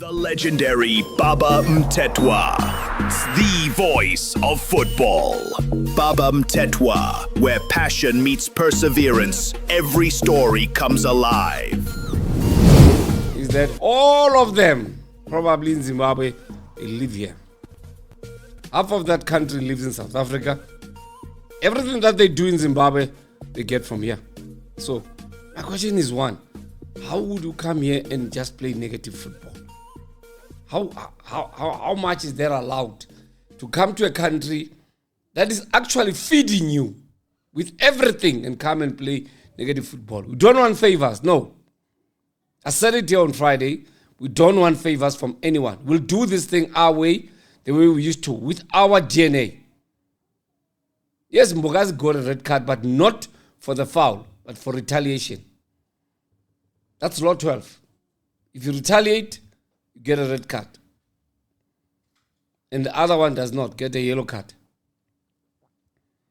The legendary Baba Mthethewa, the voice of football. Baba Mthethewa, where passion meets perseverance, every story comes alive. Is that all of them, probably in Zimbabwe, they live here. Half of that country lives in South Africa. Everything that they do in Zimbabwe, they get from here. So, my question is one, how would you come here and just play negative football? How much is there allowed to come to a country that is actually feeding you with everything and come and play negative football? We don't want favors, no. I said it here on Friday. We don't want favors from anyone. We'll do this thing our way, the way we used to, with our DNA. Yes, Mbogazi got a red card, but not for the foul, but for retaliation. That's law 12. If you retaliate, you get a red card. And the other one does not get a yellow card.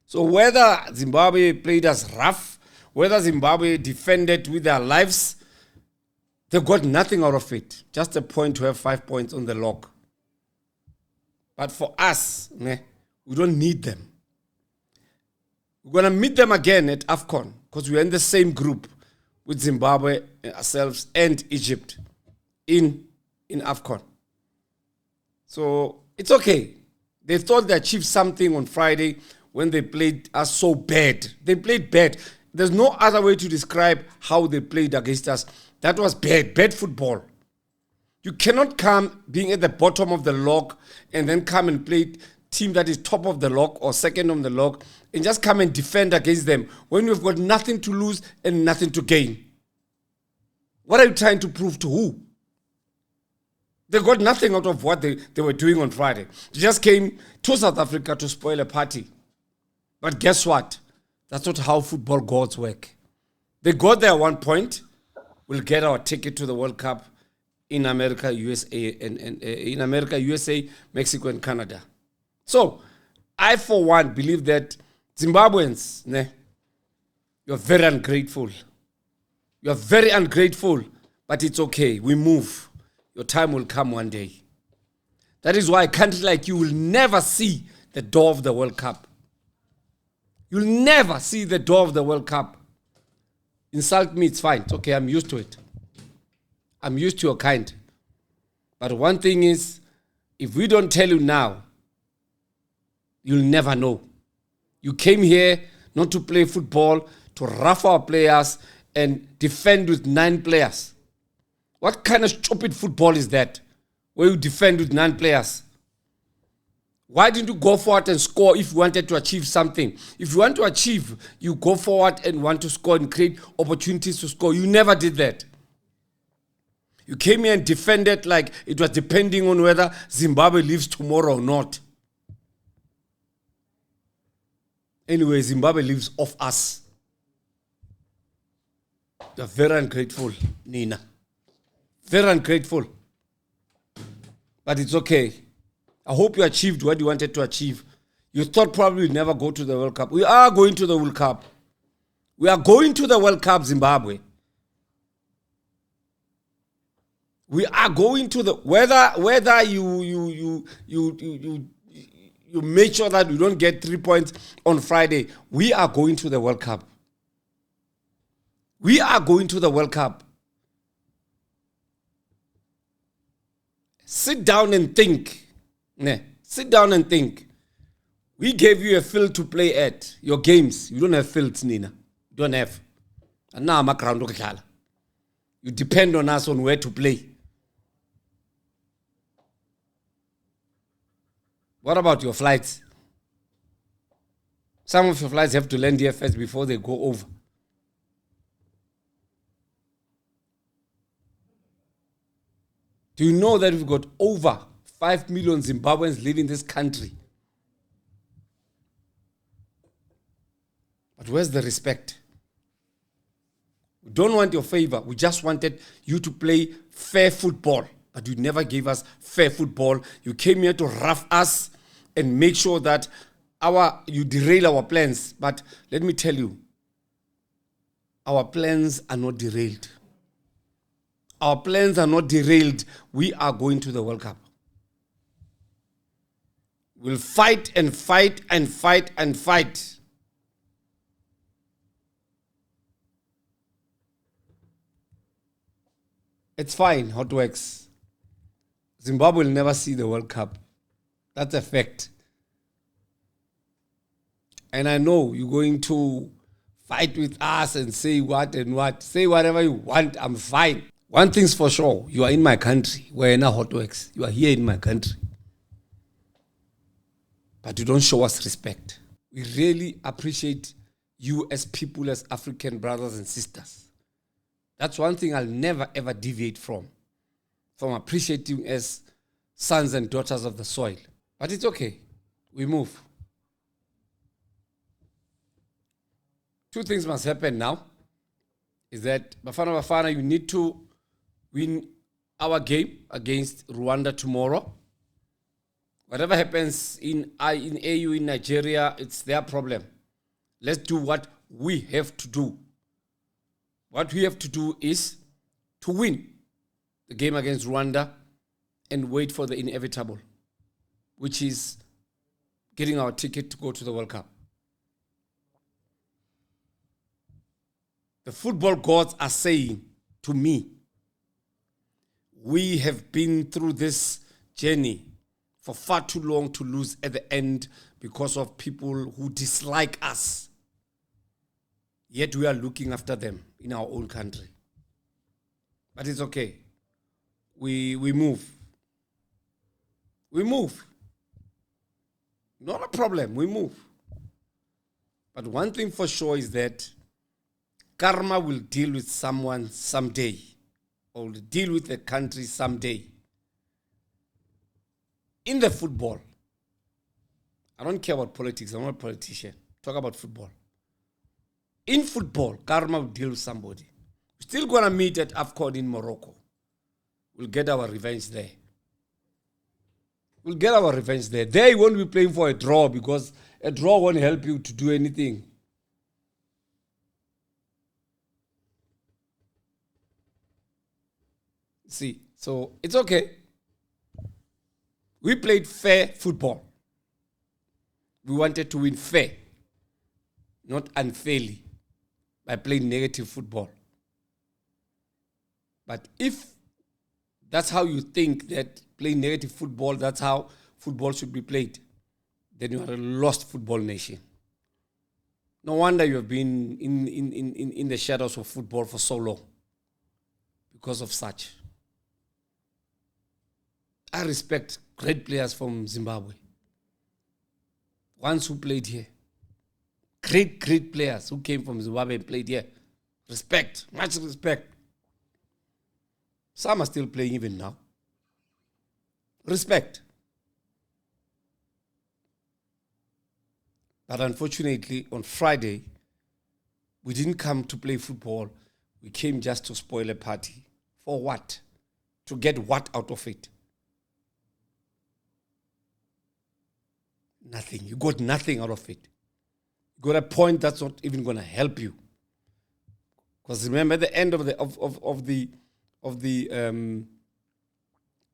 So whether Zimbabwe played us rough, whether Zimbabwe defended with their lives, they got nothing out of it. Just a point to have 5 points on the log. But for us, we don't need them. We're going to meet them again at AFCON because we're in the same group with Zimbabwe, ourselves, and Egypt in AFCON. So it's okay. They thought they achieved something on Friday when they played us so bad. They played bad. There's no other way to describe how they played against us. That was bad football. You cannot come being at the bottom of the log and then come and play team that is top of the log or second on the log and just come and defend against them when you've got nothing to lose and nothing to gain. What are you trying to prove to who? They got nothing out of what they were doing on Friday. They just came to South Africa to spoil a party. But guess what? That's not how football gods work. They got their 1 point. We'll get our ticket to the World Cup in America, USA, and in America, USA, Mexico, and Canada. So, I, for one, believe that Zimbabweans, you're very ungrateful. You're very ungrateful, but it's okay. We move. Your time will come one day. That is why a country like you will never see the door of the World Cup. You'll never see the door of the World Cup. Insult me, it's fine. It's okay, I'm used to it. I'm used to your kind. But one thing is, if we don't tell you now, you'll never know. You came here not to play football, to rough our players and defend with 9 players. What kind of stupid football is that, where you defend with 9 players? Why didn't you go forward and score if you wanted to achieve something? If you want to achieve, you go forward and want to score and create opportunities to score. You never did that. You came here and defended like it was depending on whether Zimbabwe lives tomorrow or not. Anyway, Zimbabwe lives off us. You're very ungrateful, Nina. Very ungrateful. But it's okay. I hope you achieved what you wanted to achieve. You thought probably you'd never go to the World Cup. We are going to the World Cup. We are going to the World Cup, Zimbabwe. We are going to the whether you make sure that we don't get 3 points on Friday. We are going to the World Cup. We are going to the World Cup. Sit down and think. Sit down and think. We gave you a field to play at. Your games. You don't have fields, Nina. You don't have. And now I'm a ground. You depend on us on where to play. What about your flights? Some of your flights have to land here first before they go over. Do you know that we've got over 5 million Zimbabweans living in this country? But where's the respect? We don't want your favor. We just wanted you to play fair football. But you never gave us fair football. You came here to rough us and make sure that you derail our plans. But let me tell you, our plans are not derailed. our plans are not derailed, we are going to the World Cup. We'll fight and fight and fight and fight. It's fine, Hot Wax. Zimbabwe will never see the World Cup. That's a fact. And I know you're going to fight with us and say what and what. Say whatever you want, I'm fine. One thing's for sure, you are in my country. We're in a Hot Wax. You are here in my country. But you don't show us respect. We really appreciate you as people, as African brothers and sisters. That's one thing I'll never ever deviate from appreciating as sons and daughters of the soil. But it's okay. We move. Two things must happen now. Is that Bafana Bafana, you need to win our game against Rwanda tomorrow. Whatever happens in AU in Nigeria, it's their problem. Let's do what we have to do. What we have to do is to win the game against Rwanda and wait for the inevitable, which is getting our ticket to go to the World Cup. The football gods are saying to me, we have been through this journey for far too long to lose at the end because of people who dislike us. Yet we are looking after them in our own country. But it's okay. We move. We move. Not a problem. We move. But one thing for sure is that karma will deal with someone someday, or will deal with the country someday. In the football, I don't care about politics. I'm not a politician. Talk about football. In football, karma will deal with somebody. We're still going to meet at AFCON in Morocco. We'll get our revenge there. We'll get our revenge there. There you won't be playing for a draw, because a draw won't help you to do anything. See, so it's okay. We played fair football. We wanted to win fair, not unfairly, by playing negative football. But if that's how you think that playing negative football, that's how football should be played, then you are a lost football nation. No wonder you have been in the shadows of football for so long, because of such. I respect great players from Zimbabwe, ones who played here. Great players who came from Zimbabwe and played here. Respect, much respect. Some are still playing even now. Respect. But unfortunately, on Friday, we didn't come to play football. We came just to spoil a party. For what? To get what out of it? Nothing. You got nothing out of it. You got a point that's not even going to help you. Because remember, at the end of the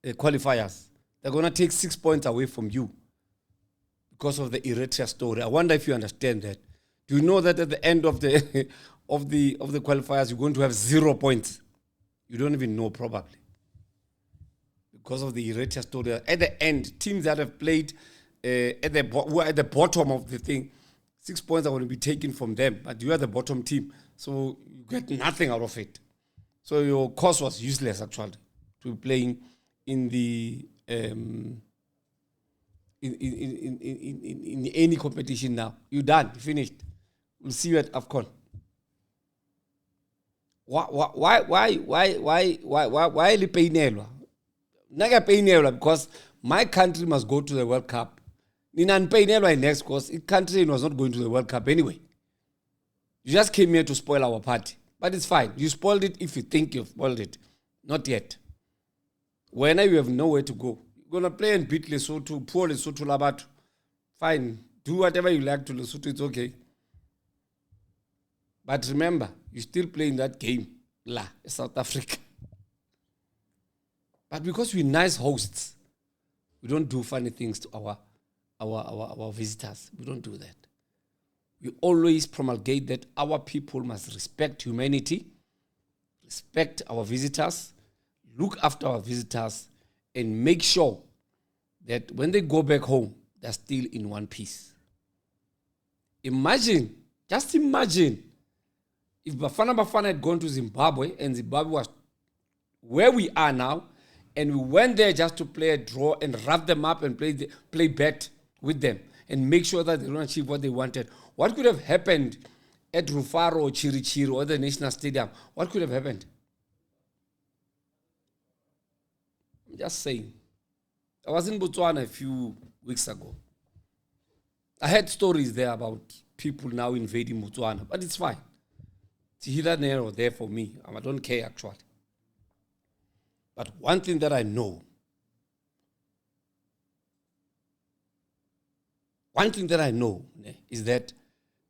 qualifiers, they're going to take 6 points away from you because of the Eritrea story. I wonder if you understand that. Do you know that at the end of the of the qualifiers, you're going to have 0 points? You don't even know, probably, because of the Eritrea story. At the end, teams that have played who are at the bottom of the thing, 6 points are going to be taken from them, but you are the bottom team, so you get nothing out of it. So your course was useless, actually, to be playing in the in any competition now. You're done. You finished. We'll see you at AFCON. Why because my country must go to the World Cup. Next, because the country was not going to the World Cup anyway. You just came here to spoil our party. But it's fine. You spoiled it if you think you've spoiled it. Not yet. When you have nowhere to go, you're going to play and beat Lesotho, poor Lesotho Labatu. Fine. Do whatever you like to Lesotho. It's okay. But remember, you're still playing that game, South Africa. But because we're nice hosts, we don't do funny things to our visitors. We don't do that. We always promulgate that our people must respect humanity, respect our visitors, look after our visitors, and make sure that when they go back home, they're still in one piece. Just imagine, if Bafana Bafana had gone to Zimbabwe and Zimbabwe was where we are now, and we went there just to play a draw and rough them up and play bet with them and make sure that they don't achieve what they wanted. What could have happened at Rufaro or Chirichiri or the National Stadium? What could have happened? I'm just saying. I was in Botswana a few weeks ago. I had stories there about people now invading Botswana, but it's fine. It's here narrow there for me. I don't care actually. But one thing that I know, is that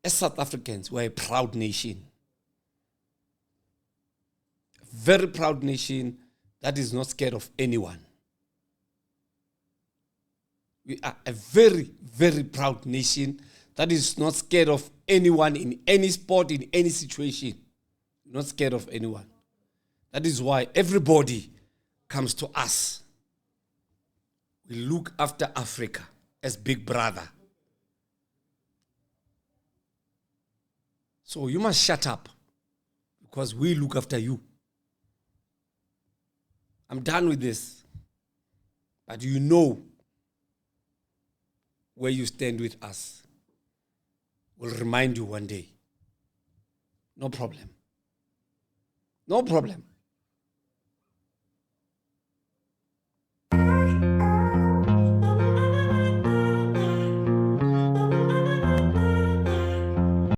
as South Africans, we're a proud nation. A very proud nation that is not scared of anyone. We are a very, very proud nation that is not scared of anyone in any sport, in any situation. Not scared of anyone. That is why everybody comes to us. We look after Africa as big brother. So you must shut up because we look after you. I'm done with this. But you know where you stand with us. We'll remind you one day. No problem. No problem.